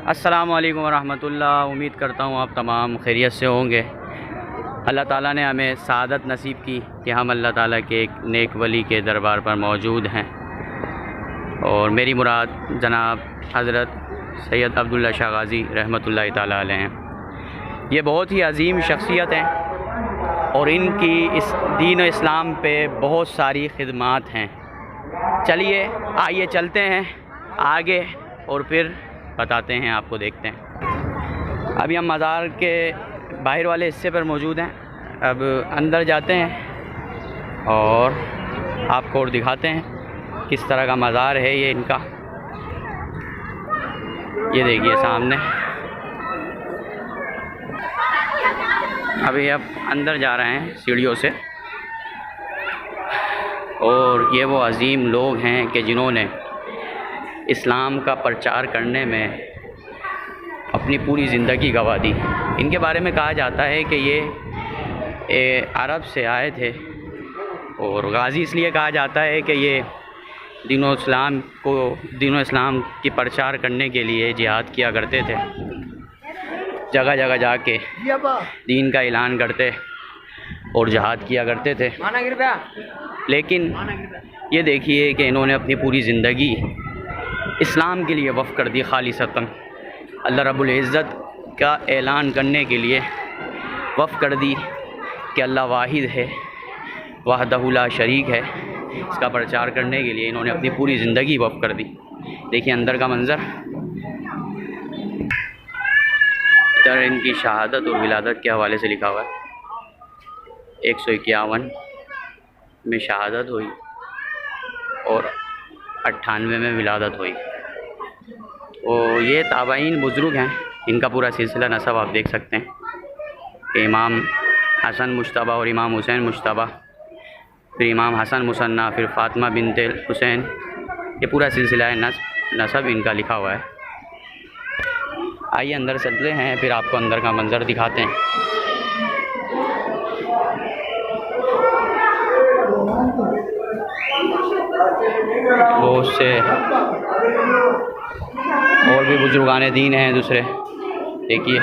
अस्सलामु अलैकुम वरहमतुल्लाह। उम्मीद करता हूँ आप तमाम खैरियत से होंगे। अल्लाह ताला ने हमें सआदत नसीब की कि हम अल्लाह ताला के एक नेक वली के दरबार पर मौजूद हैं और मेरी मुराद जनाब हज़रत सैयद अब्दुल्ला शाह गाज़ी रहमतुल्लाह ताला अलैह हैं। ये बहुत ही अजीम शख्सियत हैं और इनकी इस दीन इस्लाम पे बहुत सारी खिदमात हैं। चलिए आइए चलते हैं आगे और फिर बताते हैं आपको, देखते हैं। अभी हम मज़ार के बाहर वाले हिस्से पर मौजूद हैं। अब अंदर जाते हैं और आपको और दिखाते हैं किस तरह का मज़ार है ये इनका। ये देखिए सामने। अभी अब अंदर जा रहे हैं सीढ़ियों से और ये वो अजीम लोग हैं कि जिन्होंने इस्लाम का प्रचार करने में अपनी पूरी ज़िंदगी गंवा दी। इनके बारे में कहा जाता है कि ये अरब से आए थे और गाज़ी इसलिए कहा जाता है कि ये दीन इस्लाम की प्रचार करने के लिए जिहाद किया करते थे। जगह जगह जाके दीन का ऐलान करते और जिहाद किया करते थे। लेकिन ये देखिए कि इन्होंने अपनी पूरी ज़िंदगी इस्लाम के लिए वफ़ कर दी। खालिसतन अल्लाह रब्बुल इज़्ज़त का ऐलान करने के लिए वफ़ कर दी कि अल्लाह वाहिद है, वहदहु ला शरीक है। इसका प्रचार करने के लिए इन्होंने अपनी पूरी ज़िंदगी वफ़ कर दी। देखिए अंदर का मंज़र। इधर इनकी शहादत और विलादत के हवाले से लिखा हुआ है। 151 में शहादत हुई और 98 में विलादत हुई। और ये ताबाइन बुज़ुर्ग हैं। इनका पूरा सिलसिला नसब आप देख सकते हैं कि इमाम हसन मुश्तबा और इमाम हुसैन मुश्तबा, फिर इमाम हसन मुसन्ना, फिर फ़ातिमा बिनते हुसैन। ये पूरा सिलसिला है नसब इनका लिखा हुआ है। आइए अंदर चलते हैं, फिर आपको अंदर का मंज़र दिखाते हैं। वो उससे और भी बुजुर्गान दीन हैं दूसरे। देखिए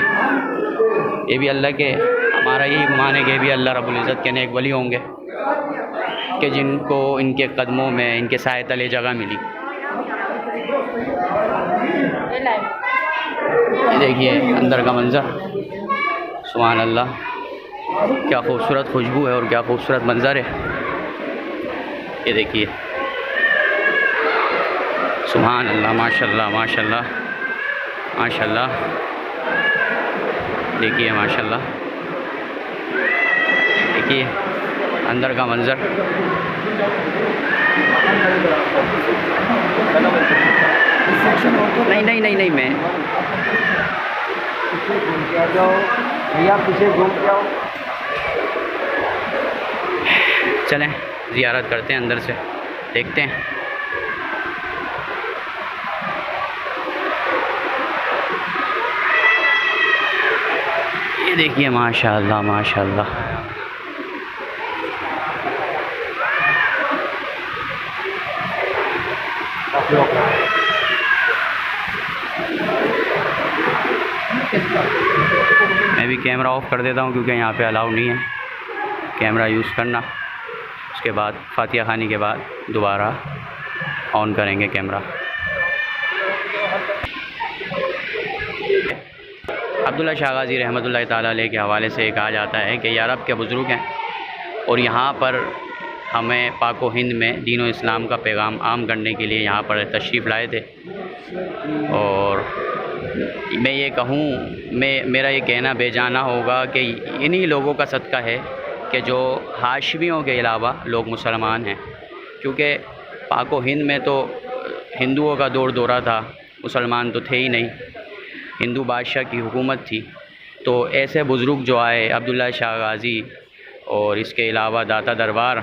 ये भी अल्लाह के, हमारा यही गुमान है कि भी अल्लाह रब्बुल इज़्ज़त के नेक वली होंगे कि जिनको इनके कदमों में, इनके साए तले जगह मिली। ये देखिए अंदर का मंज़र। सुभान अल्लाह, क्या खूबसूरत खुशबू है और क्या खूबसूरत मंज़र है। ये देखिए सुभान अल्लाह, माशाल्लाह माशाल्लाह माशाल्लाह। देखिए माशाल्लाह, देखिए अंदर का मंज़र। नहीं मैं पीछे घूम के आओ। चलें ज़ियारत करते हैं, अंदर से देखते हैं। ये देखिए माशाल्लाह माशाल्लाह। मैं भी कैमरा ऑफ कर देता हूँ क्योंकि यहाँ पे अलाउ नहीं है कैमरा यूज़ करना। उसके बाद फातिहा खानी के बाद दोबारा ऑन करेंगे कैमरा। अब्दुल्ला शाह गाज़ी रहमतुल्लाह ताला अलैह के हवाले से कहा जाता है कि ये अरब के बुज़ुर्ग हैं और यहाँ पर हमें पाको हिंद में दीन इस्लाम का पैगाम आम करने के लिए यहाँ पर तशरीफ़ लाए थे। और मैं ये कहूँ, मेरा ये कहना बेजाना होगा कि इन्हीं लोगों का सदका है कि जो हाशमियों के अलावा लोग मुसलमान हैं। क्योंकि पाको हिंद में तो हिंदुओं का दौर दौरा था, मुसलमान तो थे ही नहीं, हिंदू बादशाह की हुकूमत थी। तो ऐसे बुज़ुर्ग जो आए, अब्दुल्ला शाह गाज़ी और इसके अलावा दाता दरबार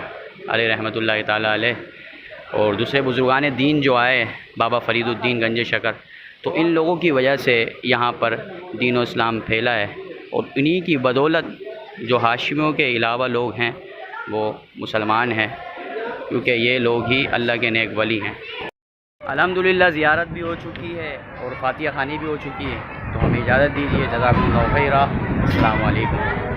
अलैह रहमतुल्लाह ताला अलैह और दूसरे बुज़ुर्गान दीन जो आए, बाबा फ़रीदुद्दीन गंज शकर, तो इन लोगों की वजह से यहाँ पर दीन इस्लाम फैला है। और इन्हीं की बदौलत जो हाशिमियों के अलावा लोग हैं वो मुसलमान हैं, क्योंकि ये लोग ही अल्लाह के नेक वली हैं। अल्हम्दुलिल्लाह ज़ियारत भी हो चुकी है और फातिहा ख़ानी भी हो चुकी है। तो हमें इजाज़त दीजिए। जज़ाकुमुल्लाहु खैरा। अस्सलामु अलैकुम।